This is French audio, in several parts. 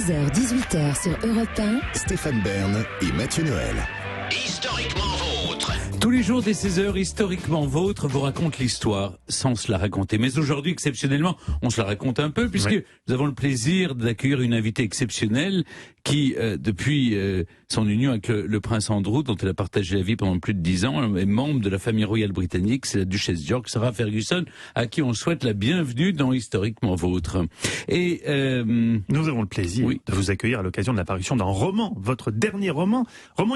16h-18h sur Europe 1. Stéphane Bern et Mathieu Noël. Historiquement vôtre. Tous les jours dès 16h, historiquement vôtre vous raconte l'histoire sans se la raconter. Mais aujourd'hui, exceptionnellement, on se la raconte un peu puisque nous avons le plaisir d'accueillir une invitée exceptionnelle qui, depuis son union avec le prince Andrew, dont elle a partagé la vie pendant plus de 10 ans, est membre de la famille royale britannique, c'est la duchesse d'York, Sarah Ferguson, à qui on souhaite la bienvenue dans Historiquement Vôtre. Et nous avons le plaisir de vous accueillir à l'occasion de l'apparition d'un roman, votre dernier roman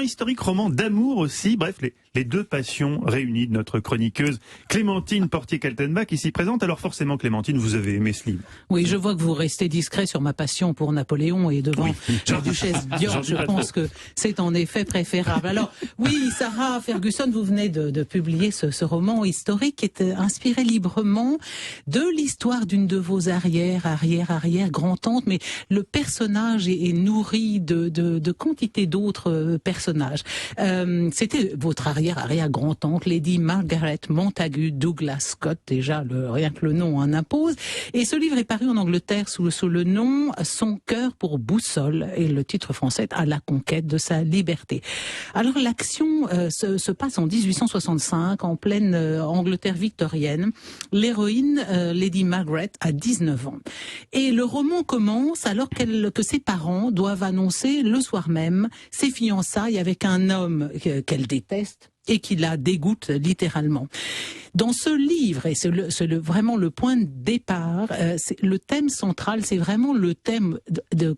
historique, roman d'amour aussi, bref, les deux passions réunies de notre chroniqueuse Clémentine Portier-Kaltenbach ici présente. Alors forcément, Clémentine, vous avez aimé ce livre. Oui, je vois que vous restez discret sur ma passion pour Napoléon et devant la duchesse d'York, je pense que c'est en effet préférable. Alors oui, Sarah Ferguson, vous venez de publier ce roman historique qui est inspiré librement de l'histoire d'une de vos arrière grand-tantes, mais le personnage est nourri de quantité d'autres personnages. C'était votre arrière grand-tante, Lady Margaret Montagu Douglas Scott, déjà rien que le nom en impose. Et ce livre est paru en Angleterre sous le nom Son cœur pour boussole, et le titre français à la conquête de sa liberté. Alors l'action se passe en 1865, en pleine Angleterre victorienne. L'héroïne, Lady Margaret, a 19 ans. Et le roman commence alors que ses parents doivent annoncer le soir même ses fiançailles avec un homme qu'elle déteste et qui la dégoûte littéralement. Dans ce livre, et c'est vraiment le point de départ, le thème central, c'est vraiment le thème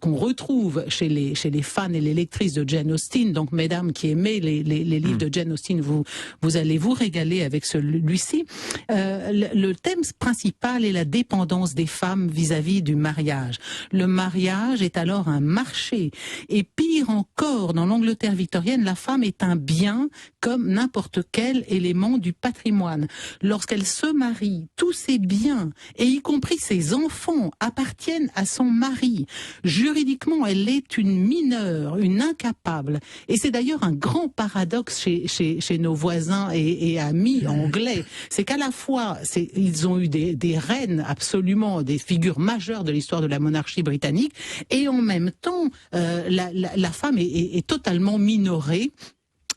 qu'on retrouve chez les fans et les lectrices de Jane Austen. Donc, mesdames qui aimez les livres de Jane Austen, vous allez vous régaler avec celui-ci. Le thème principal est la dépendance des femmes vis-à-vis du mariage. Le mariage est alors un marché. Et pire encore, dans l'Angleterre victorienne, la femme est un bien comme n'importe quel élément du patrimoine. Lorsqu'elle se marie, tous ses biens, et y compris ses enfants, appartiennent à son mari. Juridiquement, elle est une mineure, une incapable. Et c'est d'ailleurs un grand paradoxe chez nos voisins et amis anglais. C'est qu'à la fois, ils ont eu des reines absolument, des figures majeures de l'histoire de la monarchie britannique, et en même temps, la femme est totalement minorée.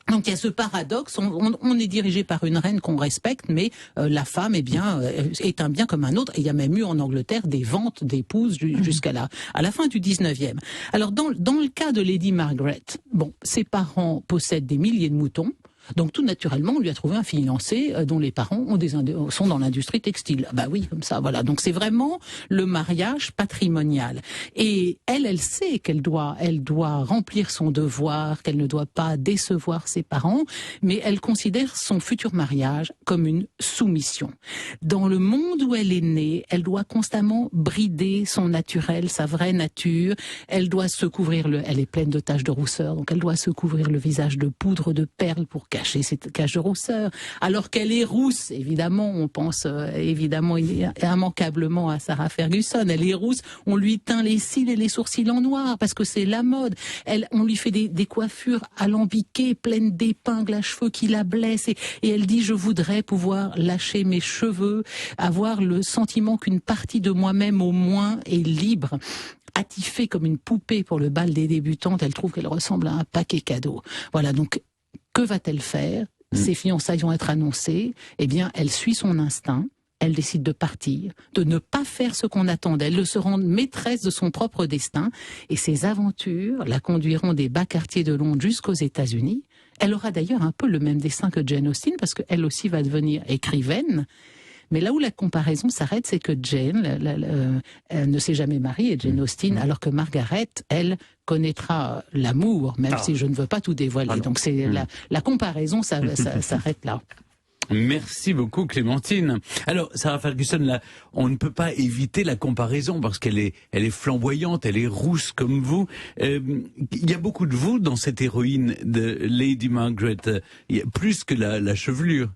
Donc il y a ce paradoxe, on est dirigé par une reine qu'on respecte, mais la femme est un bien comme un autre. Et il y a même eu en Angleterre des ventes d'épouses jusqu'à à la fin du 19e. Alors dans le cas de Lady Margaret, ses parents possèdent des milliers de moutons. Donc tout naturellement, on lui a trouvé un fiancé dont les parents sont dans l'industrie textile. Bah oui, comme ça, voilà. Donc c'est vraiment le mariage patrimonial. Et elle sait qu'elle doit remplir son devoir, qu'elle ne doit pas décevoir ses parents, mais elle considère son futur mariage comme une soumission. Dans le monde où elle est née, elle doit constamment brider son naturel, sa vraie nature. Elle doit se couvrir elle est pleine de taches de rousseur, donc elle doit se couvrir le visage de poudre de perles pour cacher ses taches de rousseur, alors qu'elle est rousse, évidemment, on pense évidemment immanquablement à Sarah Ferguson, elle est rousse, on lui teint les cils et les sourcils en noir, parce que c'est la mode, on lui fait des coiffures alambiquées, pleines d'épingles à cheveux qui la blessent, et elle dit « je voudrais pouvoir lâcher mes cheveux, avoir le sentiment qu'une partie de moi-même au moins est libre ». Attifée comme une poupée pour le bal des débutantes, elle trouve qu'elle ressemble à un paquet cadeau. Voilà, donc que va-t-elle faire ? Ses fiançailles vont être annoncées. Eh bien, elle suit son instinct. Elle décide de partir, de ne pas faire ce qu'on attend d'elle, de se rendre maîtresse de son propre destin. Et ses aventures la conduiront des bas quartiers de Londres jusqu'aux États-Unis. Elle aura d'ailleurs un peu le même destin que Jane Austen, parce qu'elle aussi va devenir écrivaine. Mais là où la comparaison s'arrête, c'est que Jane elle ne s'est jamais mariée, Jane Austen, alors que Margaret, elle, connaîtra l'amour, même si je ne veux pas tout dévoiler. Donc c'est la comparaison, ça s'arrête là. Merci beaucoup Clémentine. Alors Sarah Ferguson, là, on ne peut pas éviter la comparaison parce qu'elle est flamboyante, elle est rousse comme vous. Il y a beaucoup de vous dans cette héroïne de Lady Margaret, plus que la chevelure.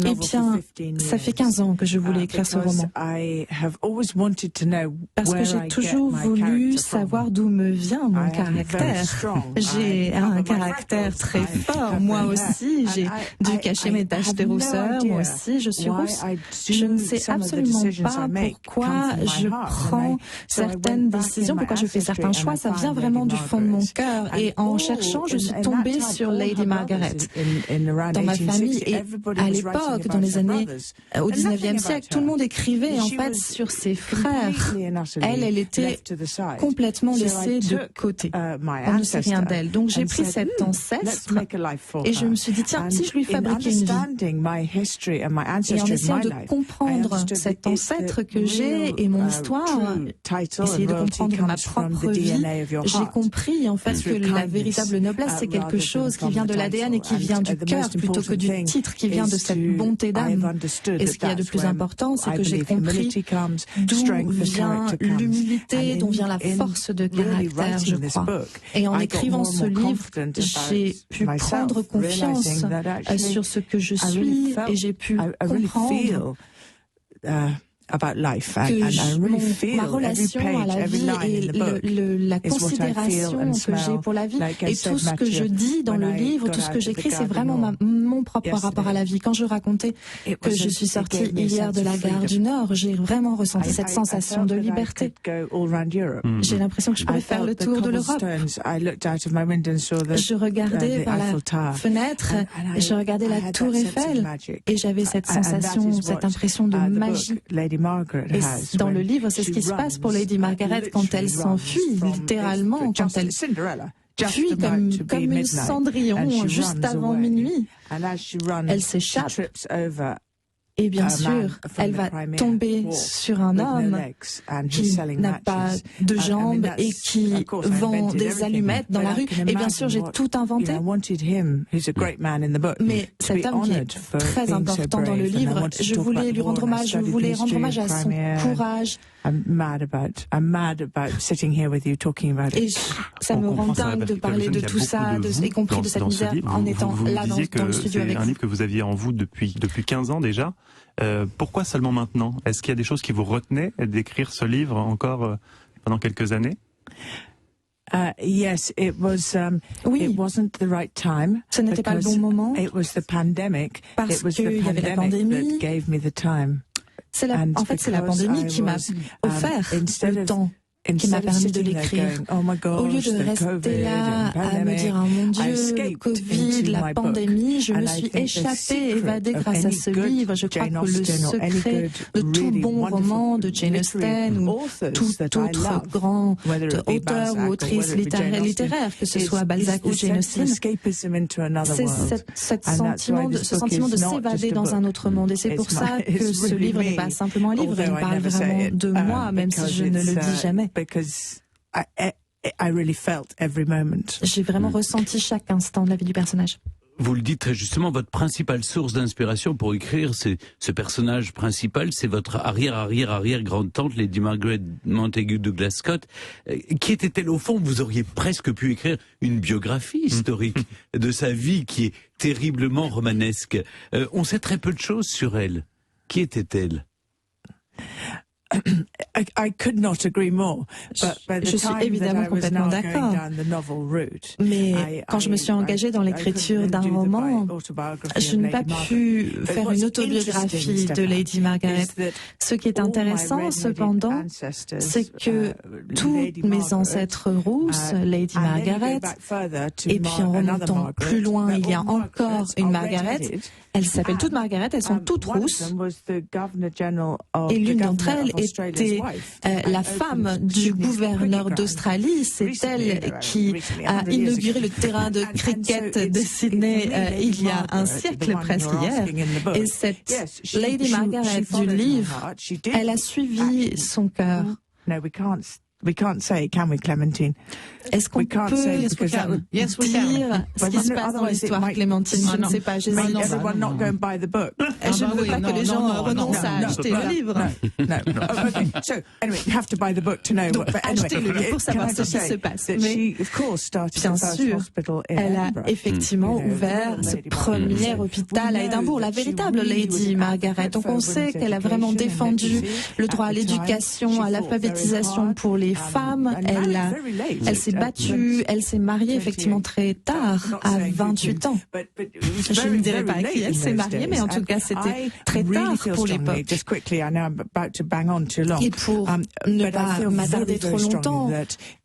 Eh bien, ça fait 15 ans que je voulais écrire ce roman. Parce que j'ai toujours voulu savoir d'où me vient mon caractère. J'ai un caractère très fort. Moi aussi, j'ai dû cacher mes taches de rousseur. Moi aussi, je suis rousse. Je ne sais absolument pas pourquoi je prends certaines décisions, pourquoi je fais certains choix. Ça vient vraiment du fond de mon cœur. Et en cherchant, je suis tombée sur Lady Margaret. Dans ma famille, et à l'époque, dans les années, au 19e siècle, tout le monde écrivait en fait sur ses frères. Elle était complètement laissée de côté. On ne sait rien d'elle. Donc j'ai pris cet ancêtre et je me suis dit, tiens, si je lui fabriquais une vie. Et en essayant de comprendre cet ancêtre que j'ai et mon histoire, essayer de comprendre ma propre vie, j'ai compris en fait que la véritable noblesse, c'est quelque chose qui vient de l'ADN et qui vient du cœur plutôt que du titre, qui vient de cette bonté d'âme. Et ce qu'il y a de plus important, c'est que j'ai compris d'où vient l'humilité, d'où vient la force de caractère, je crois. Et en écrivant ce livre, j'ai pu prendre confiance sur ce que je suis et j'ai pu comprendre ma relation à la vie et la considération que j'ai pour la vie. Et tout ce que je dis dans le livre, tout ce que j'écris, c'est vraiment mon propre rapport à la vie. Quand je racontais que je suis sortie hier de la gare du Nord, j'ai vraiment ressenti cette sensation de liberté. J'ai l'impression que je pourrais faire le tour de l'Europe. Je regardais par la fenêtre, je regardais la tour Eiffel et j'avais cette sensation, cette impression de magie. Et dans le livre, c'est ce qui se passe pour Lady Margaret quand elle s'enfuit, littéralement, quand elle fuit comme une Cendrillon juste avant minuit. Elle s'échappe. Et bien sûr, elle va tomber sur un homme qui n'a pas de jambes et qui vend des allumettes dans la rue. Et bien sûr, j'ai tout inventé. Mais cet homme qui est très important dans le livre, je voulais lui rendre hommage, je voulais rendre hommage à son courage. Et ça me rend dingue de parler de tout ça, y compris de cette misère, en étant là dans le studio avec vous. C'est un livre que vous aviez en vous depuis 15 ans déjà. Pourquoi seulement maintenant? Est-ce qu'il y a des choses qui vous retenaient d'écrire ce livre encore pendant quelques années? Oui, ce n'était pas le bon moment, parce qu'il y avait la pandémie. En fait, c'est la pandémie qui m'a offert le temps, qui m'a permis de l'écrire. Au lieu de rester là à me dire, oh mon Dieu, le Covid, la pandémie, je me suis échappée, évadée grâce à ce livre. Je crois que le secret de tout bon roman de Jane Austen ou tout autre grand auteur ou autrice littéraire, que ce soit Balzac ou Jane Austen, c'est ce sentiment de s'évader dans un autre monde. Et c'est pour ça que ce livre n'est pas simplement un livre, il parle vraiment de moi, même si je ne le dis jamais. J'ai vraiment ressenti chaque instant de la vie du personnage. Vous le dites très justement, votre principale source d'inspiration pour écrire ce personnage principal, c'est votre arrière-grande-tante, Lady Margaret Montagu Douglas-Scott. Qui était-elle au fond? Vous auriez presque pu écrire une biographie historique de sa vie qui est terriblement romanesque. On sait très peu de choses sur elle. Qui était-elle? Je suis évidemment complètement d'accord. Mais quand je me suis engagée dans l'écriture d'un roman, je n'ai pas pu faire une autobiographie de Lady Margaret. Ce qui est intéressant, cependant, c'est que tous mes ancêtres rousses, Lady Margaret, et puis en remontant plus loin, il y a encore une Margaret. Elles s'appellent toutes Margaret, elles sont toutes rousses. Et l'une d'entre elles était la femme du gouverneur d'Australie. C'est elle qui a inauguré le terrain de cricket de Sydney il y a un siècle presque hier. Et cette Lady Margaret du livre, elle a suivi son cœur. Est-ce qu'on peut dire ce qui se passe dans l'histoire, Clémentine? Je ne sais pas. Je ne veux pas que les gens renoncent à acheter le livre. Donc, achetez le livre pour savoir ce qui se passe. Mais, bien sûr, elle a effectivement ouvert ce premier hôpital à Édimbourg, la véritable Lady Margaret. Donc, on sait qu'elle a vraiment défendu le droit à l'éducation, à l'alphabétisation pour les femmes. Elle s'est battue, elle s'est mariée effectivement très tard, à 28 ans. Je ne dirais pas à qui elle s'est mariée, mais en tout cas c'était très tard pour l'époque. Et pour ne pas m'attarder trop longtemps,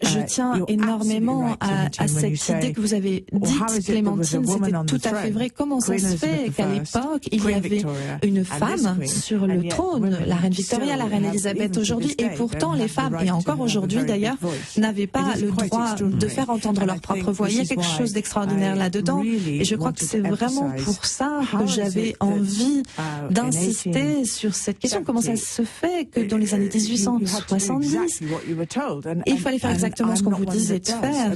je tiens énormément à cette idée que vous avez dite, Clémentine, c'était tout à fait vrai. Comment ça se fait qu'à l'époque, il y avait une femme sur le trône, la reine Victoria, la reine Elisabeth aujourd'hui, et pourtant les femmes, et encore aujourd'hui d'ailleurs, n'avaient pas le droit de faire entendre leur propre voix. Il y a quelque chose d'extraordinaire là-dedans, et je crois que c'est vraiment pour ça que j'avais envie d'insister sur cette question. Comment ça se fait que dans les années 1870, il fallait faire exactement ce qu'on vous disait de faire,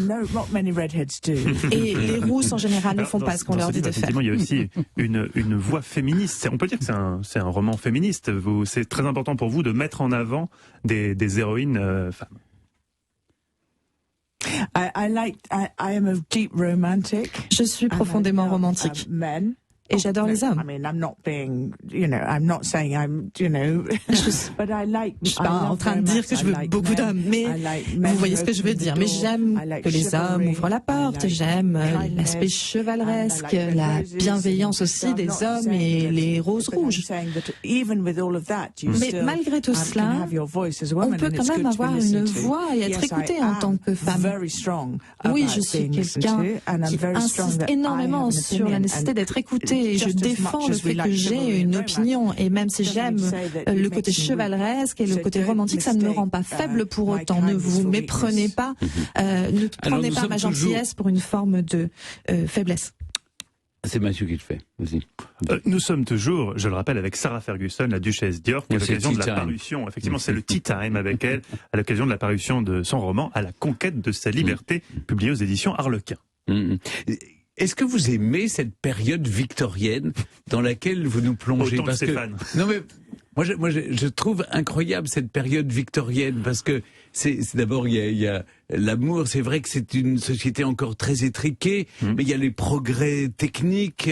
et les rousses en général ne font pas ce qu'on leur dit de faire. Il y a aussi une voix féministe. On peut dire que c'est un roman féministe. C'est très important pour vous de mettre en avant des héroïnes femmes. Je suis profondément romantique. Et j'adore les hommes. Je suis pas en train de dire que je veux beaucoup d'hommes, mais vous voyez ce que je veux dire. Mais j'aime que les hommes ouvrent la porte, j'aime l'aspect chevaleresque, la bienveillance aussi des hommes et les roses rouges. Mais malgré tout cela, on peut quand même avoir une voix et être écouté en tant que femme. Oui, je suis quelqu'un qui insiste énormément sur la nécessité d'être écouté. Et je défends le fait que j'ai une opinion, et même si j'aime le côté chevaleresque et le côté romantique, ça ne me rend pas faible pour autant. Ne vous méprenez pas, ne prenez pas ma gentillesse pour une forme de faiblesse. C'est Mathieu qui le fait, vas-y. Nous sommes toujours, je le rappelle, avec Sarah Ferguson, la duchesse d'York, à l'occasion de la parution, effectivement c'est le tea time avec elle, à l'occasion de la parution de son roman « À la conquête de sa liberté », publié aux éditions Harlequin. Est-ce que vous aimez cette période victorienne dans laquelle vous nous plongez? Autant parce que Stéphane. Non mais moi je trouve incroyable cette période victorienne parce que c'est d'abord il y a l'amour. C'est vrai que c'est une société encore très étriquée, mais il y a les progrès techniques,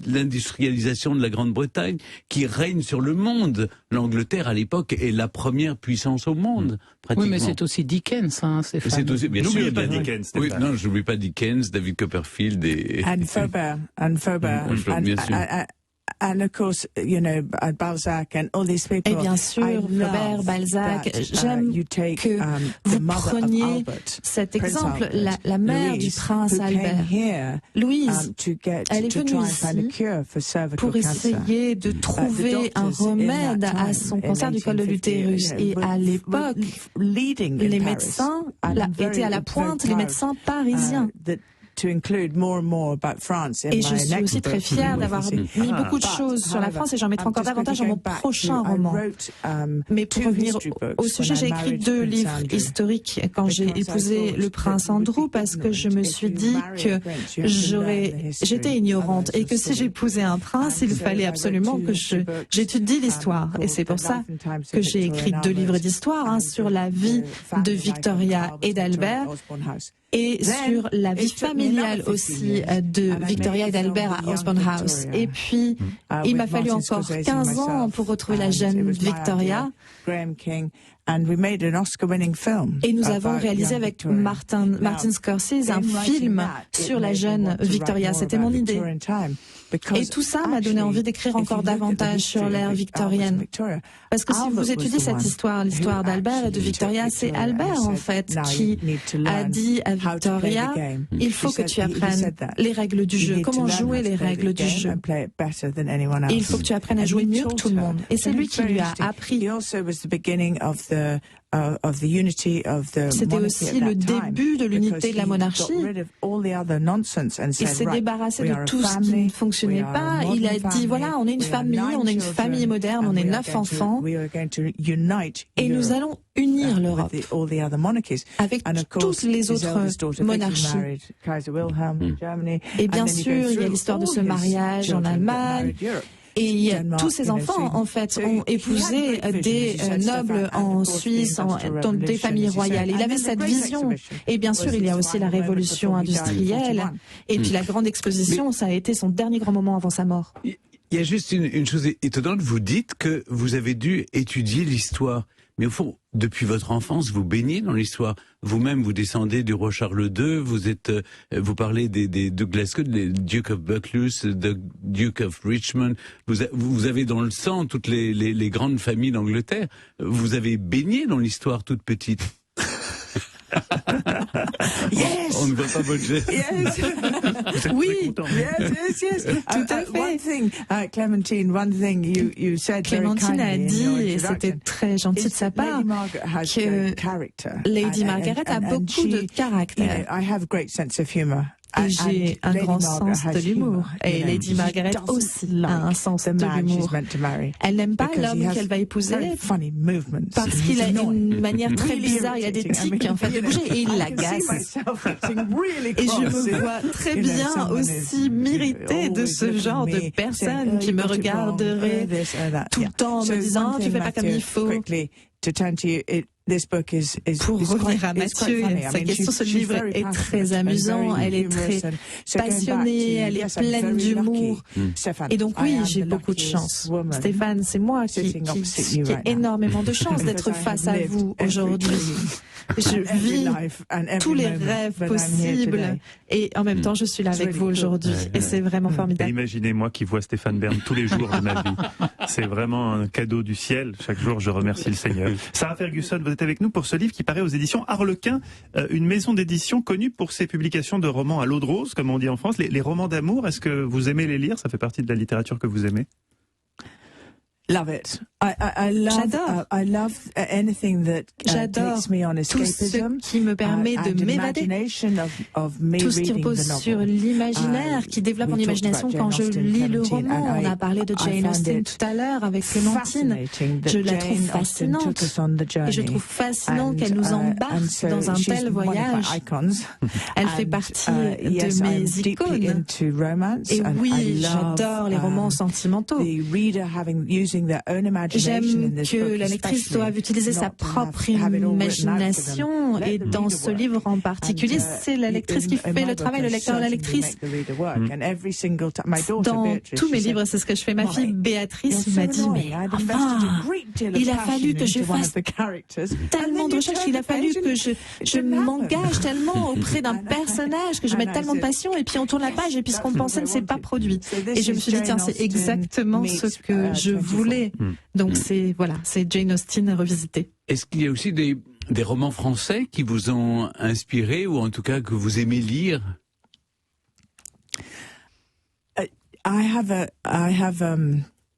l'industrialisation de la Grande-Bretagne qui règne sur le monde. L'Angleterre à l'époque est la première puissance au monde. Oui, mais c'est aussi Dickens, hein, Stéphane. C'est aussi, bien n'oubliez sûr, pas Dickens. Oui, non, je n'oublie pas Dickens, David Copperfield et Flaubert. Bien sûr. And of course, Balzac and all these people. Et bien sûr, Flaubert, Balzac. J'aime que vous preniez cet exemple, la mère du prince Albert. Louise, elle est venue ici pour essayer de trouver un remède à son cancer du col de l'utérus. Et à l'époque, les médecins étaient à la pointe, les médecins parisiens. Et je suis aussi très fière d'avoir mis beaucoup de choses sur la France et j'en mettrai encore davantage dans mon prochain roman. Mais pour revenir au sujet, j'ai écrit 2 livres historiques quand j'ai épousé le prince Andrew parce que je me suis dit que j'étais ignorante et que si j'épousais un prince, il fallait absolument que j'étudie l'histoire. Et c'est pour ça que j'ai écrit 2 livres d'histoire, sur la vie de Victoria et d'Albert, et sur la vie familiale aussi de Victoria et d'Albert à Osborne House. Et puis, il m'a fallu encore 15 ans pour retrouver la jeune Victoria. Et nous avons réalisé avec Martin Scorsese un film sur la jeune Victoria. C'était mon idée. Et tout ça m'a donné envie d'écrire encore davantage sur l'ère victorienne. Parce que si vous étudiez cette histoire, l'histoire d'Albert et de Victoria, c'est Albert en fait qui a dit à Victoria, il faut que tu apprennes les règles du jeu, comment jouer les règles du jeu. Et il faut que tu apprennes à jouer mieux que tout le monde. Et c'est lui qui lui a appris. C'était aussi le début de l'unité de la monarchie. Il s'est débarrassé de tout ce qui ne fonctionnait pas. Il a dit, voilà, on est une famille moderne, on est 9 enfants, et nous allons unir l'Europe avec toutes les autres monarchies. Et bien sûr, il y a l'histoire de ce mariage en Allemagne. Et tous ces enfants, en fait, ont épousé des nobles en Suisse, dans des familles royales. Il avait cette vision. Et bien sûr, il y a aussi la révolution industrielle. Et puis la grande exposition, ça a été son dernier grand moment avant sa mort. Il y a juste une chose étonnante. Vous dites que vous avez dû étudier l'histoire. Mais au fond, depuis votre enfance, vous baignez dans l'histoire. Vous-même, vous descendez du roi Charles II, vous parlez des Douglas Scott, des Duke of Buccleuch, the Duke of Richmond. Vous avez dans le sang toutes les grandes familles d'Angleterre. Vous avez baigné dans l'histoire toute petite. Yes. On ne voit pas votre geste. Yes. Oui. Yes. Tout à fait. Clémentine a dit, et c'était très gentil de sa part, que Lady Margaret a beaucoup de caractère. Et j'ai un grand sens de l'humour. Et Lady Margaret aussi a un sens de l'humour. Elle n'aime pas l'homme qu'elle va épouser parce qu'il a une manière très bizarre, il a des tics en fait de bouger et il l'agace. Et je me vois très bien aussi m'irriter de ce genre de personne qui me regarderait tout le temps en me disant tu fais pas comme il faut. Pour revenir à Mathieu, sa question, ce livre est très amusant, elle est très passionnée, elle est pleine d'humour. Et donc oui, j'ai beaucoup de chance. Stéphane, c'est moi qui ai énormément de chance d'être face à vous aujourd'hui. Je vis tous les rêves possibles et en même temps je suis là avec vous aujourd'hui et c'est vraiment formidable. Imaginez-moi qui vois Stéphane Bern tous les jours de ma vie. C'est vraiment un cadeau du ciel. Chaque jour je remercie le Seigneur. Sarah Ferguson, vous êtes avec nous pour ce livre qui paraît aux éditions Harlequin, une maison d'édition connue pour ses publications de romans à l'eau de rose, comme on dit en France. Les romans d'amour, est-ce que vous aimez les lire? Ça fait partie de la littérature que vous aimez? J'adore. J'adore tout ce qui me permet de m'évader, tout ce qui repose sur l'imaginaire, qui développe mon imagination quand je lis le roman. On a parlé de Jane Austen tout à l'heure avec Clémentine. Je la trouve fascinante et je trouve fascinant qu'elle nous embarque dans un tel voyage. Elle fait partie de mes icônes. Et oui, j'adore les romans sentimentaux. J'aime que la lectrice doive utiliser sa propre imagination et dans ce livre en particulier, c'est la lectrice qui fait le travail, le lecteur, la lectrice. Dans tous mes livres, c'est ce que je fais. Ma fille Béatrice m'a dit, mais enfin, il a fallu que je fasse tellement de recherches, il a fallu que je m'engage tellement auprès d'un personnage, que je mette tellement de passion et puis on tourne la page et puis ce qu'on pensait ne s'est pas produit. Et je me suis dit, tiens, c'est exactement ce que je voulais. Donc c'est Jane Austen revisitée. Est-ce qu'il y a aussi des romans français qui vous ont inspiré ou en tout cas que vous aimez lire?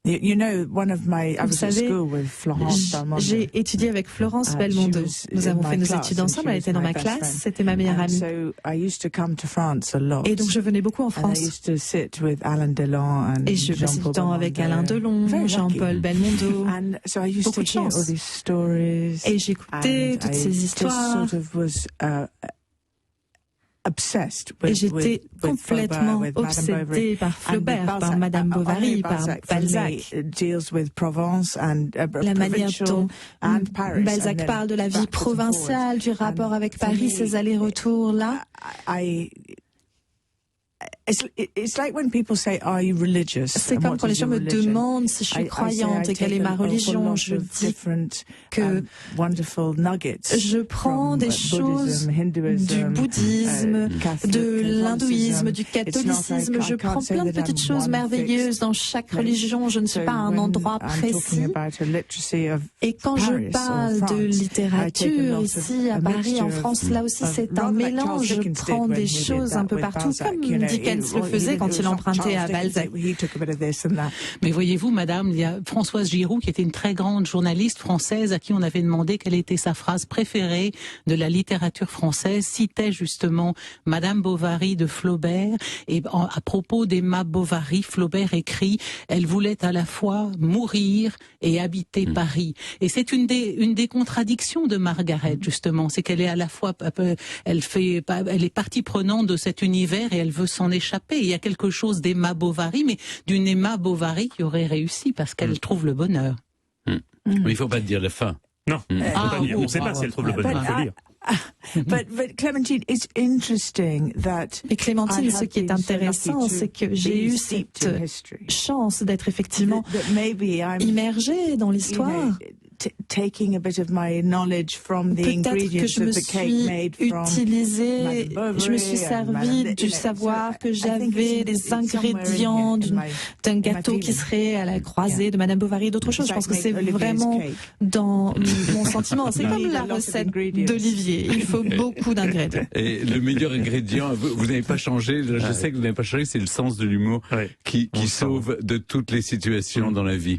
Vous savez, j'ai étudié avec Florence Belmondo. Nous avons fait nos études ensemble, elle était dans ma classe, c'était ma meilleure amie. Et donc je venais beaucoup en France. Et je passais du temps avec Alain Delon, Jean-Paul Belmondo. Beaucoup de chance. Et j'écoutais toutes ces histoires. Et j'étais complètement obsédée par Flaubert, par Madame Bovary, par Balzac. La manière dont Balzac parle de la vie provinciale, du rapport avec Paris, ses allers-retours-là. C'est comme quand les gens me demandent si je suis croyante et quelle est ma religion, je dis que je prends des choses du bouddhisme, de l'hindouisme, du catholicisme, je prends plein de petites choses merveilleuses dans chaque religion, je ne suis pas à un endroit précis. Et quand je parle de littérature ici à Paris, en France, là aussi c'est un mélange, je prends des choses un peu partout, comme dit Dickens le faisait quand il empruntait à Balzac. Mais voyez-vous, madame, il y a Françoise Giroud, qui était une très grande journaliste française, à qui on avait demandé quelle était sa phrase préférée de la littérature française, citait justement Madame Bovary de Flaubert, et à propos d'Emma Bovary, Flaubert écrit « Elle voulait à la fois mourir et habiter Paris ». Et c'est une des contradictions de Margaret, justement, c'est qu'elle est à la fois, elle est partie prenante de cet univers et elle veut s'en échapper. Il y a quelque chose d'Emma Bovary, mais d'une Emma Bovary qui aurait réussi parce qu'elle trouve le bonheur. Mais il ne faut pas dire la fin. Non, on ne sait pas si elle trouve le bonheur, il faut lire. But Clementine, it's interesting that. Mais Clémentine, ce qui est intéressant, c'est que j'ai eu cette chance d'être effectivement immergée dans l'histoire. Peut-être que je me suis servi du savoir que j'avais, des ingrédients d'un gâteau qui serait à la croisée de Madame Bovary, d'autres choses. Je pense que c'est vraiment dans mon sentiment. C'est comme la recette d'Olivier. Il faut beaucoup d'ingrédients. Et le meilleur ingrédient, vous n'avez pas changé, je sais que vous n'avez pas changé, c'est le sens de l'humour qui sauve de toutes les situations dans la vie.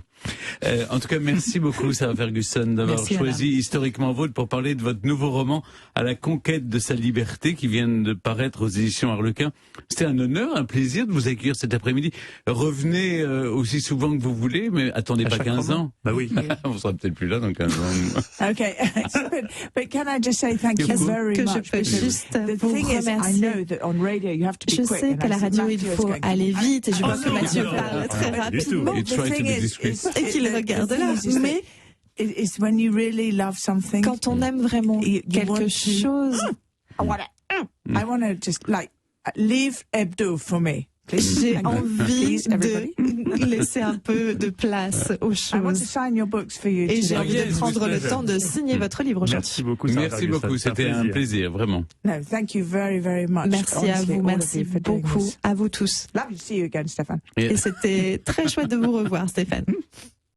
En tout cas, merci beaucoup Sarah Ferguson d'avoir choisi Historiquement Vôtre pour parler de votre nouveau roman À la conquête de sa liberté qui vient de paraître aux éditions Harlequin. C'était un honneur, un plaisir de vous accueillir cet après-midi. Revenez aussi souvent que vous voulez, mais attendez pas 15 ans. Bah oui. On sera peut-être plus là dans 15 ans. Okay, but can I just say thank you very much? Je peux juste vous remercier. Je sais qu'à la radio il faut aller vite et je vois que Mathieu parle très rapidement. Et qu'il regarde là, mais quand on aime vraiment quelque chose, I want to just leave Hebdo for me. J'ai envie de laisser un peu de place aux choses. Et j'ai envie de prendre le temps de signer votre livre aujourd'hui. Merci beaucoup. Merci beaucoup, c'était un plaisir, vraiment. Merci à vous, merci beaucoup à vous tous. Lovely to see you again, Stéphane. Et c'était très chouette de vous revoir, Stéphane.